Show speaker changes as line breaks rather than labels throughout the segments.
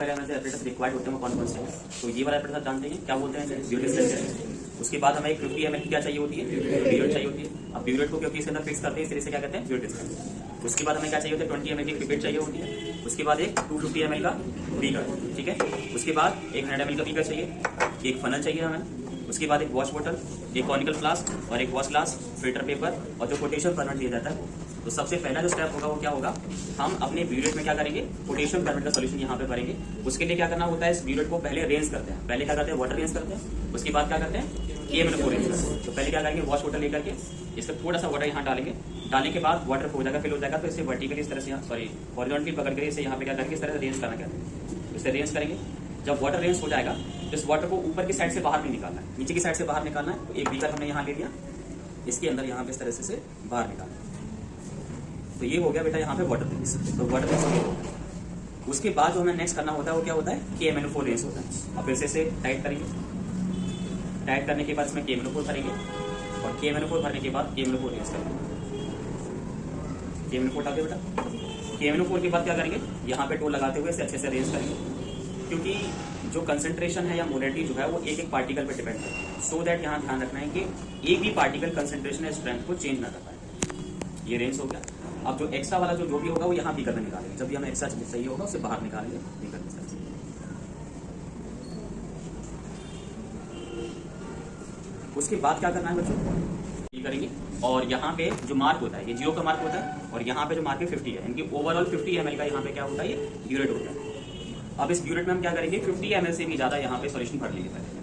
Apparatus required होते हैं वो कौन कौन से हैं। तो ये वाला एपरेटस जानते हैं क्या बोलते हैं, ब्यूरेट। उसके बाद हमें एक 50 ml की क्या चाहिए होती है, ब्यूरेट चाहिए होती है। अब ब्यूरेट को क्योंकि इसके अंदर फिक्स करते हैं इस तरह से क्या कहते हैं, ब्यूरेट। उसके बाद हमें क्या चाहिए होता है, 20 ml की पिपेट चाहिए होती है। उसके बाद एक 250 ml का बीकर, ठीक है। उसके बाद एक 100 ml का बीकर चाहिए, एक फनल चाहिए हमें। उसके बाद एक वॉश बोतल, एक कॉनिकल फ्लास्क और एक वॉश ग्लास, फिल्टर पेपर और जो पोटेशियम कार्बोनेट दिया जाता है। तो सबसे पहला जो स्टेप होगा वो क्या होगा, हम अपने ब्यूरेट में क्या करेंगे, पोटेशियम कार्बोनेट का सॉल्यूशन यहाँ पे भरेंगे। उसके लिए क्या करना होता है, इस ब्यूरेट को पहले रेंज करते हैं। पहले क्या करते हैं, वाटर रेंज करते हैं। उसके बाद क्या करते हैं, KMnO4 रेंज करते हैं। तो पहले क्या करेंगे, वॉश वाटर लेकर के इसका थोड़ा सा वाटर यहाँ डालेंगे। डालने के बाद वाटर हो जाएगा, फिल हो जाएगा। तो इसे वर्टिकली इस तरह से, सॉरी हॉरिजॉन्टली पकड़ के इसे यहाँ पे क्या करेंगे, इस तरह से रेंज करना कहते हैं। इसे रेंज करेंगे। जब वाटर रेंज हो जाएगा तो इस वाटर को ऊपर की साइड से बाहर नहीं निकालना है, नीचे की साइड से बाहर निकालना है। तो एक बीकर हमने यहाँ ले लिया, इसके अंदर यहाँ पे इस तरह से बाहर निकालना है। तो ये हो गया बेटा यहाँ पे वाटर रेंज। तो वाटर रेंज हो गया। उसके बाद जो हमें नेक्स्ट करना होता है वो क्या होता है, KMnO4 रेंज होता है। अब फिर से टाइट करेंगे। टाइट करने के बाद इसमें KMnO4 भरेंगे और KMnO4 भरने के बाद KMnO4 रेंज करेंगे। KMnO4 डाल दे बेटा। KMnO4 के बाद क्या करेंगे, यहाँ पे टोल लगाते हुए इसे अच्छे से रेंज करेंगे। क्योंकि जो कंसंट्रेशन है या मोलेरिटी जो है वो एक एक पार्टिकल पे डिपेंड है। सो दैट यहाँ ध्यान रखना है कि एक भी पार्टिकल कंसंट्रेशन या स्ट्रेंथ को चेंज ना कर पाए। ये रेंज हो गया। अब जो एक्स्ट्रा वाला जो भी होगा वो यहाँ बीकर में निकालेंगे। जब भी हमें एक्स्ट्रा चाहिए होगा उसे बाहर निकालेंगे बीकर में। उसके बाद क्या करना है बच्चों, ये करेंगे। और यहाँ पे जो मार्क होता है ये 0 का मार्क होता है और यहाँ पे जो मार्क है 50 है। इनकी ओवरऑल 50 ml का यहाँ पे क्या होता है, ये ब्यूरेट होता है। अब इस ब्यूरेट में हम क्या करेंगे, 50 ml से भी ज्यादा यहाँ पे सॉल्यूशन भर लेंगे पहले।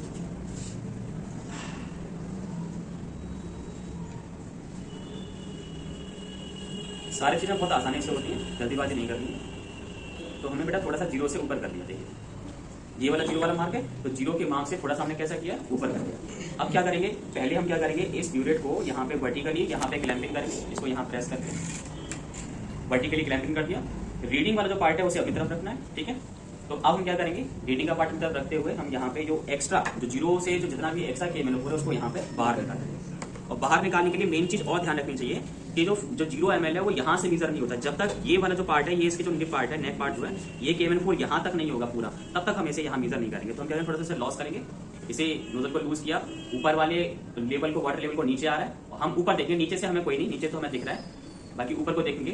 सारी चीजें बहुत आसानी से होती हैं, जल्दीबाजी नहीं करनी है। तो हमने बेटा थोड़ा सा 0 से ऊपर कर दिया। देखिए ये वाला 0 वाला मार्क है, तो 0 के मार्क से थोड़ा सा हमने कैसा किया, ऊपर कर दिया। अब क्या करेंगे, पहले हम क्या करेंगे, इस ब्यूरेट को यहाँ पे वर्टिकली यहाँ पे क्लैंपिंग करेंगे। इसको यहाँ प्रेस करके वर्टिकली क्लैंपिंग कर दिया। रीडिंग वाला जो पार्ट है उसे अपनी तरफ रखना है, ठीक है। तो अब हम क्या करेंगे, रीडिंग का पार्ट की तरफ रखते हुए हम यहाँ पे जो एक्स्ट्रा जो 0 से जो जितना भी एक्स्ट्रा KMnO4 है उसको यहाँ पे बाहर निकालेंगे। और बाहर निकालने के लिए मेन चीज और ध्यान रखनी चाहिए कि जो 0 ml है वो यहाँ से मीजर नहीं होता। जब तक ये वाला जो पार्ट है, ये इसके जो निप पार्ट है, नेक पार्ट जो है, ये KMnO4 यहाँ तक नहीं होगा पूरा, तब तक हम इसे यहाँ मीजर नहीं करेंगे। तो हम क्या करेंगे, थोड़ा सा लॉस करेंगे। इसे नोजल को लूज किया, ऊपर वाले लेवल को, वाटर लेवल को नीचे आ रहा है और हम ऊपर देखेंगे। नीचे से हमें कोई नहीं, नीचे तो हमें दिख रहा है, बाकी ऊपर को देखेंगे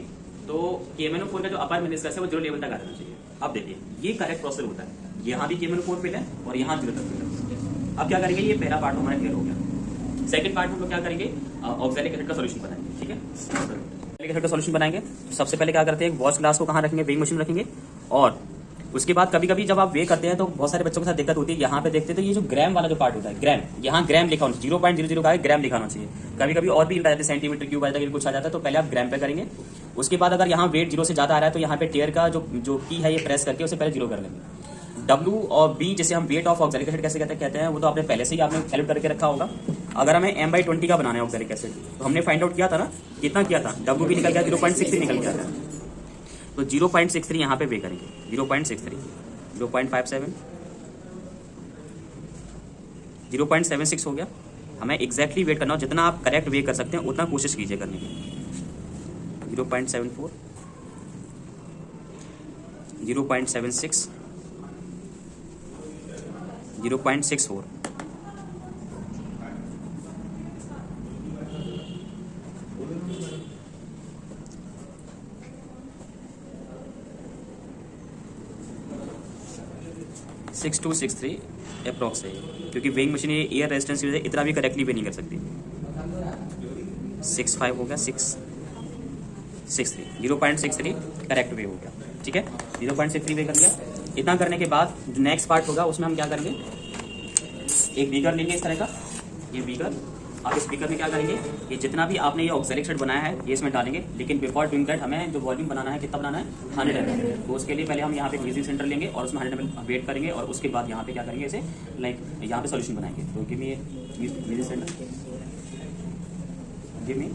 तो KMnO4 का जो अपर मेनिस्कस है वो 0 लेवल तक आ जाना चाहिए। अब देखिए ये करेक्ट प्रोसेस होता है। यहाँ भी KMnO4 फिल है और यहाँ 0 तक फिल है। अब क्या करेंगे, ये पहला पार्ट हमारा क्लियर हो गया। सेकंड पार्ट में हम लोग क्या करेंगे, ऑक्सैलिक एसिड का सॉल्यूशन बनाएंगे, ठीक है। ऑक्सैलिक एसिड का सॉल्यूशन बनाएंगे तो सबसे पहले क्या करते हैं, वॉश ग्लास को कहाँ रखेंगे, वेइंग मशीन रखेंगे। और उसके बाद कभी कभी जब आप वे करते हैं तो बहुत सारे बच्चों के साथ दिक्कत होती है। यहाँ पे देखते हैं तो ये जो ग्राम वाला जो पार्ट होता है, ग्राम, यहाँ ग्राम लिखा होना चाहिए, 0.00 का ग्राम लिखा होना चाहिए। कभी कभी और भी आ जाते हैं, सेंटीमीटर क्यूब आ जाता है, कुछ आ जाता है। तो पहले आप ग्राम पे करेंगे। उसके बाद अगर यहाँ वेट 0 से ज्यादा आ रहा है तो यहाँ पे टेयर का जो की है ये प्रेस करके उसे पहले 0 कर लेंगे। W और B जिसे हम वेट ऑफ ऑक्सैलिक एसिड कैसे कहते हैं वो तो आपने पहले से ही आपने कैलकुलेट करके रखा होगा। अगर हमें M/20 का बनाना है ऑक्सैलिक एसिड तो हमने फाइंड आउट किया था ना, कितना किया था, W भी निकल गया, 0.63 निकल गया था। तो 0.63 यहाँ पे वे करेंगे, 0.63, 0.57, 0.76 हो गया। हमें एग्जैक्टली वेट करना हो, जितना आप करेक्ट वे कर सकते हैं उतना कोशिश कीजिए करने की। 0.74, 0.76, 0.64, 6263 अप्रॉक्स है, क्योंकि वेइंग मशीन एयर रेजिस्टेंस की वजह से इतना भी करेक्टली वे नहीं कर सकती। 65 हो गया, 663, 0.63 करेक्ट वे हो गया, ठीक है। 0.63 वे कर लिया। इतना करने के बाद जो नेक्स्ट पार्ट होगा उसमें हम क्या करेंगे, एक बीकर लेंगे इस तरह का, ये बीकर। अब इस बीकर में क्या करेंगे, ये जितना भी आपने ये ऑक्सैलिक एसिड बनाया है ये इसमें डालेंगे। लेकिन बिफोर डूइंग दैट हमें जो वॉल्यूम बनाना है, कितना बनाना है, 100 ml। तो उसके लिए पहले हम यहाँ पे ग्रीजिंग सेंटर लेंगे और उसमें 100 ml वेट करेंगे और उसके बाद यहाँ पे क्या करेंगे, इसे लाइक यहाँ पे सॉल्यूशन बनाएंगे। तो give me greasing centre, give me.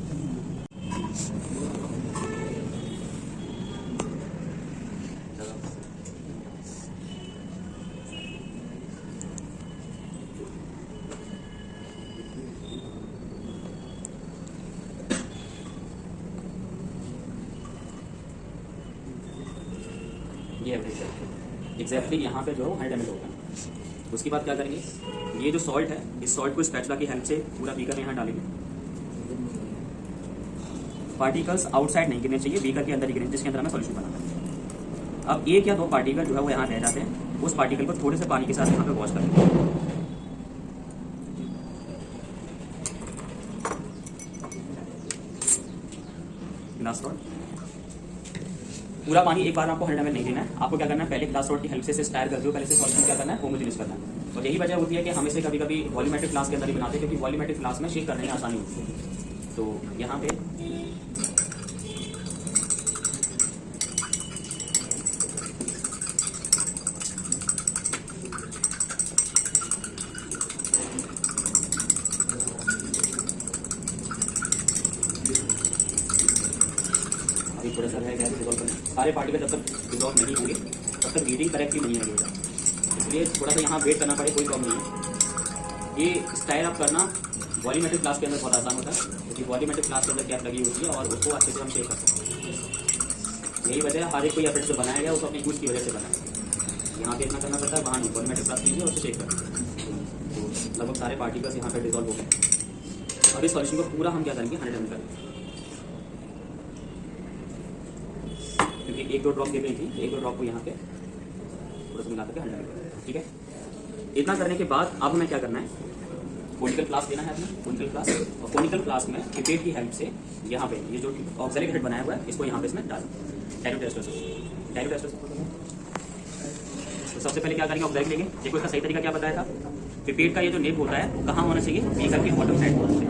ये एवरेज है। एग्जैक्टली यहाँ पे जो है 100 ml होगा। उसके बाद क्या करेंगे, ये जो सॉल्ट है इस सॉल्ट को स्पैचुला की हेल्प से पूरा बीकर में यहाँ डालेंगे। पार्टिकल्स आउटसाइड नहीं गिरने चाहिए, बीकर के अंदर ही गिरने जिसके अंदर हमें सॉल्यूशन बनाना है। अब एक या दो पार्टिकल जो है वो यहाँ रह जाते हैं, उस पार्टिकल को थोड़े से पानी के साथ यहाँ पे वॉश करेंगे। ग्लास रॉड पूरा पानी एक बार आपको 100 ml नहीं देना है। आपको क्या करना है, पहले ग्लास रॉड की हेल्प से स्टायर करते हो, पहले से सॉल्यूशन क्या करना है, होमोजेनियस करना है। और यही वजह होती है कि हम इसे कभी कभी वॉल्यूमेट्रिक फ्लास्क के अंदर ही बनाते हैं, क्योंकि वॉल्यूमेट्रिक फ्लास्क में शेक करने में आसानी होती है। तो यहाँ पे अभी थोड़ा सा रहेगा डिजॉल्व करना। सारे पार्टिकल जब तक डिजॉल्व नहीं होंगे तब तक रीडिंग करेक्टली नहीं आएगी, इसलिए थोड़ा सा यहाँ वेट करना पड़े, कोई प्रॉब्लम नहीं है। ये स्टाइल अप करना वॉल्यूमेट्रिक फ्लास्क के अंदर बहुत आसान होता है, क्योंकि वॉल्यूमेट्रिक फ्लास्क के अंदर कैप लगी होती है और उसको अच्छे से हम शेक कर सकते हैं। यही वजह है हर एक कोई एफर्ट जो बनाया गया वो अपनी यूज की वजह से बना है। यहाँ पे इतना करना पड़ता है, वहाँ नहीं, वॉल्यूमेट्रिक फ्लास्क लीजिए और उसे शेक करें। तो लगभग सारे पार्टिकल्स यहाँ पे डिजॉल्व हो गए। अब इस सॉल्यूशन को पूरा हम क्या करेंगे, 100 ml करेंगे, क्योंकि एक दो ड्रॉप दे गई थी, एक दो ड्रॉप को यहाँ पे थोड़ा सा मिला करके 100 ml। ठीक है, इतना करने के बाद अब हमें क्या करना है, कोनिकल फ्लास्क लेना है अपना, कोनिकल फ्लास्क, और कोनिकल फ्लास्क में पिपेट की हेल्प से यहाँ पे ये जो ऑक्सैलिक हेड बनाया हुआ है इसको यहाँ पे इसमें डालें, डाइल्यूट एस्टर से। तो सबसे पहले क्या करेंगे, ऑक्सैलिक लेंगे। देखो इसका सही तरीका क्या बताया था, पिपेट का ये जो नेप होता है वो कहाँ होना चाहिए, बीकर के बॉटम साइड होना चाहिए।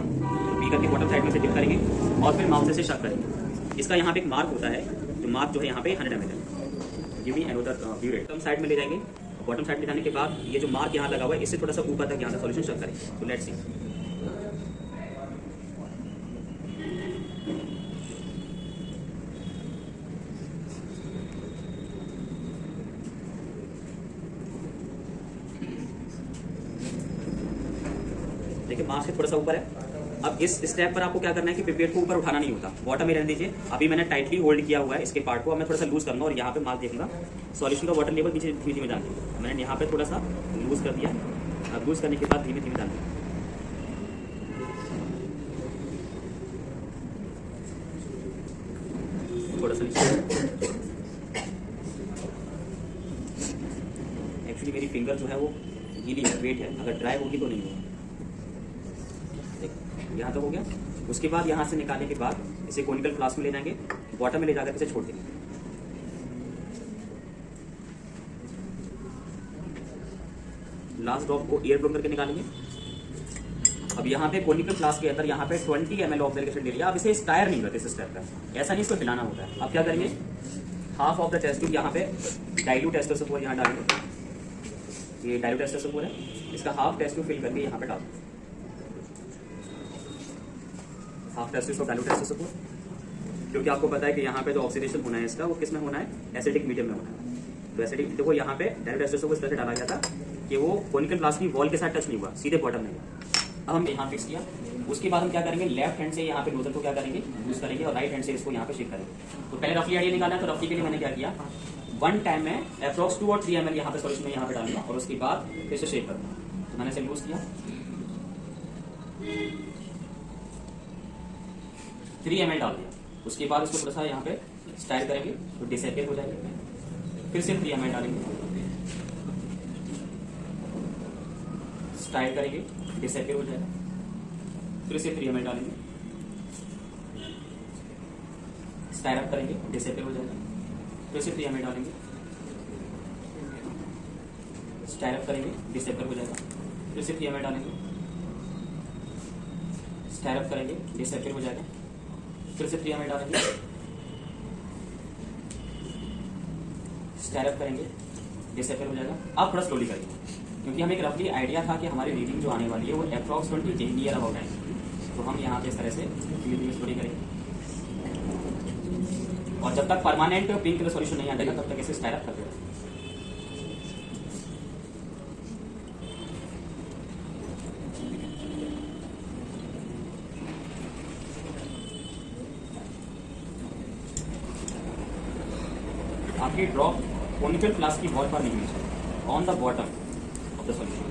बीकर के बॉटम साइड में से डिप करेंगे और फिर माउथ से शक करेंगे। इसका यहाँ पे एक मार्क होता है, जो मार्क जो है यहाँ पे 100 ml है। Give me another view rate. Bottom side में ले जाएंगे, बॉटम साइड में जाने के बाद ये जो मार्क यहाँ लगा हुआ है इससे थोड़ा सा ऊपर तक यहाँ से सॉल्यूशन शक करेंगे। तो लेट्स सी, देखिए मार्क से थोड़ा सा ऊपर है। अब इस स्टेप पर आपको क्या करना है कि पिपेट को ऊपर उठाना नहीं होता, बॉटम में रहने दीजिए। अभी मैंने टाइटली होल्ड किया हुआ है इसके पार्ट को, अब मैं थोड़ा सा लूज करूंगा और यहाँ पे मार्क देखूंगा, सॉल्यूशन का वाटर लेवल नीचे धीमे धीमे डालूंगा। मैंने यहाँ पे थोड़ा सा लूज कर दिया, अब लूज करने के बाद धीमे धीमे डालूंगा। थोड़ा सा नीचे, एक्चुअली मेरी फिंगर जो है वो गीली है, वेट है, अगर ड्राई होगी तो नहीं होगा। यहाँ तक हो गया। उसके बाद यहाँ से निकालने के बाद इसे कोनिकल फ्लास्क में ले जाएंगे, बॉटम में ले जाकर इसे छोड़ देंगे। लास्ट ड्रॉप को एयर ब्लो करके निकालेंगे। अब यहाँ पे कोनिकल फ्लास्क के अंदर यहाँ पे 20 ml ऑक्सैलिक एसिड ले लिया। अब इसे स्टायर नहीं करते इस स्टेप का, ऐसा नहीं, इसको हिलाना होता है। अब क्या करेंगे, half of the test tube यहाँ पे डाइल्यूट एस्टर सल्फर यहाँ डालेंगे। ये डाइल्यूट एस्टर सल्फर है, इसका हाफ टेस्ट ट्यूब फिल करके यहाँ पे डाल दें। Half test tube dilute ester sulphur, क्योंकि आपको पता है कि यहाँ पे जो ऑक्सीडेशन होना है इसका वो किस में होना है, एसिडिक मीडियम में होना है। तो एसिडिक देखो यहाँ पे डाइल्यूट एस्टर सल्फर इस तरह से डाला गया था कि वो कोनिकल फ्लास्क की वॉल के साथ टच नहीं हुआ, सीधे बॉटम में। अब हम यहाँ फिक्स किया। उसके बाद हम क्या करेंगे, लेफ्ट हैंड से यहाँ पे नोजल को क्या करेंगे, यूज करेंगे, और राइट हैंड से इसको यहाँ पे शेक करेंगे। तो पहले रफली आइडिया निकालना है, तो रफली के लिए मैंने क्या किया, वन टाइम में अप्रॉक्स 2 और 3 ml यहाँ पे सॉल्यूशन में यहाँ पे डालूंगा और उसके बाद फिर से शेक करूंगा। तो मैंने इसे लूज किया, 3 ml डाल दिया। उसके बाद इसको थोड़ा सा यहाँ पे स्टाइल करेंगे तो डिसअपियर हो जाएगा। फिर से 3 ml डालेंगे, स्टाइल करेंगे, डिसअपियर हो जाएगा। फिर से 3 ml डालेंगे, स्टाइल अप करेंगे, डिसअपियर हो जाएगा। फिर से 3 ml डालेंगे, स्टाइल अप करेंगे, डिसअपियर हो जाएगा। फिर से 3 ml डालेंगे, स्टाइल अप करेंगे, डिसअपियर हो जाएगा। फिर से 3 ml डालेंगे, स्टाइल अप करेंगे, डिसअपियर हो जाएगा। आप थोड़ा स्लोली करेंगे, क्योंकि हमें एक रफली आइडिया था कि हमारी रीडिंग जो आने वाली है वो अप्रॉक्स 20 नियर अबाउट है। तो हम यहाँ पे इस तरह से धीमे धीमे स्टोरी करेंगे, और जब तक परमानेंट पिंक कलर सॉल्यूशन नहीं आ जाएगा तब तक इसे स्टाइल अप करते रहें। आपकी ड्रॉप कोनिकल फ्लास्क की वॉल पर नहीं होनी चाहिए, on the bottom of the solution.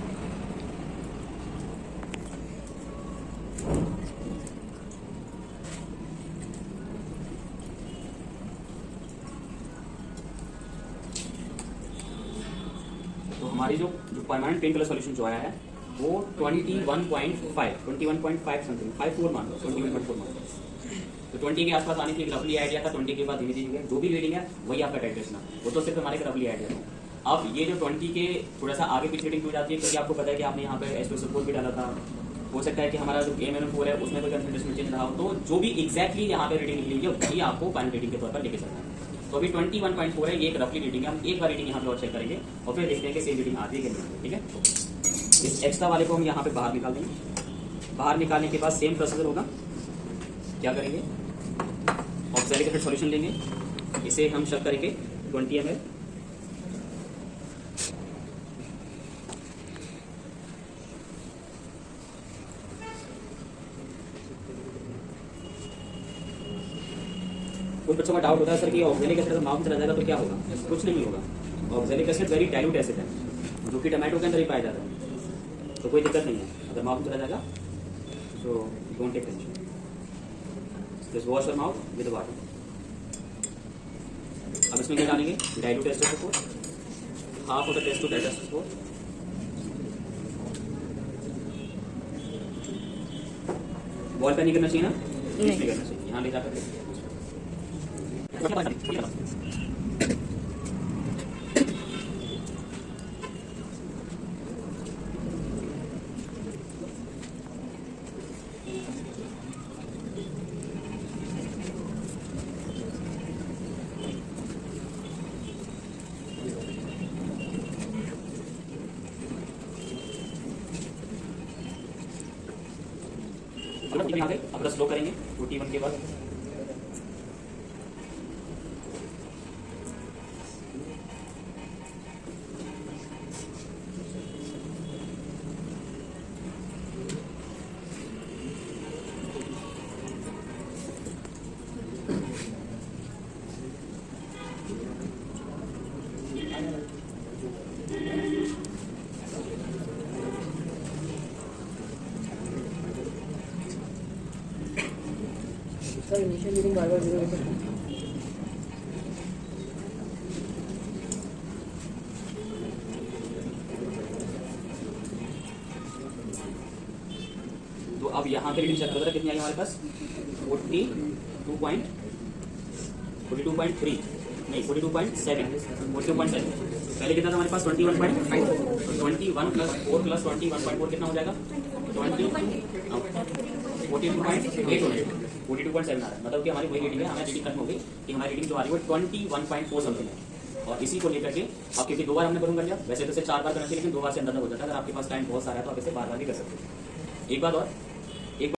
तो हमारी जो परमानेंट पिंक कलर सॉल्यूशन जो आया है वो 21.5 समथिंग 54 मान लो, 21.4 मान लो। तो 20 के आसपास आने की एक रफली आइडिया था, 20 के बाद धीरे धीरे जो भी रीडिंग है वही आपका टाइट्रेशन है, वो तो सिर्फ हमारे रफली आइडिया था। अब ये जो 20 के थोड़ा सा आगे पीछे रीडिंग हो जाती है, क्योंकि आपको पता है कि आपने यहाँ पे H2SO4 भी डाला था, हो सकता है कि हमारा जो MnO4 है उसमें कोई कंसंट्रेशन चेंज रहा हो, तो जो भी एग्जैक्टली यहाँ पे रीडिंग निकली है वही आपको फाइनल रीडिंग के तौर पर लेके चलना है। तो अभी 21.4 है, ये एक रफली रीडिंग है, हम एक बार रीडिंग यहाँ पे और चेक करेंगे और फिर देखते हैं कि सेम रीडिंग आती है कि नहीं। ठीक है, इस एक्स्ट्रा वाले को हम यहाँ पे बाहर निकाल देंगे। बाहर निकालने के बाद सेम प्रोसीजर होगा, क्या करेंगे, ऑक्सैलिक सॉल्यूशन लेंगे, इसे हम शक करेंगे 20 ml, कुछ बच्चों का डाउट होता है सर कि ऑक्सैलिक एसिड माउथ में चला जाएगा तो क्या होगा। कुछ नहीं होगा, oxalic acid very dilute acid है जो कि टमाटो के अंदर ही पाया जाता है, तो कोई दिक्कत नहीं है। अगर माउथ में चला जाएगा तो don't take tension, just wash your mouth with water. अब इसमें क्या डालेंगे, dilute H2SO4, half of the test to H2SO4, ball पे नहीं करना चाहिए ना, नहीं करना चाहिए, यहाँ ले जाकर अब स्लो करेंगे 21 के बाद।
सर इनिशियल रीडिंग बार-बार 0 लेकर
तो अब यहाँ पे रीडिंग चेक करो कितनी आई हमारे पास, 42.3 नहीं 42.7 पहले कितना था हमारे पास 21.5, 21 प्लस 4 प्लस 21.4 कितना हो जाएगा 42.7 आ रहा है। मतलब कि हमारी वही रीडिंग है, हमारी रीडिंग खत्म हो गई कि हमारी रीडिंग जो आ रही है वो 21.4 समथिंग है। और इसी को लेकर के आप क्योंकि 2 बार हमने करूंगा लिया, वैसे तो इसे 4 बार करना चाहिए, लेकिन 2 बार से अंदाजा हो जाता है। अगर आपके पास टाइम बहुत सारा है तो आप इसे बार बार भी कर सकते हैं। एक बात और,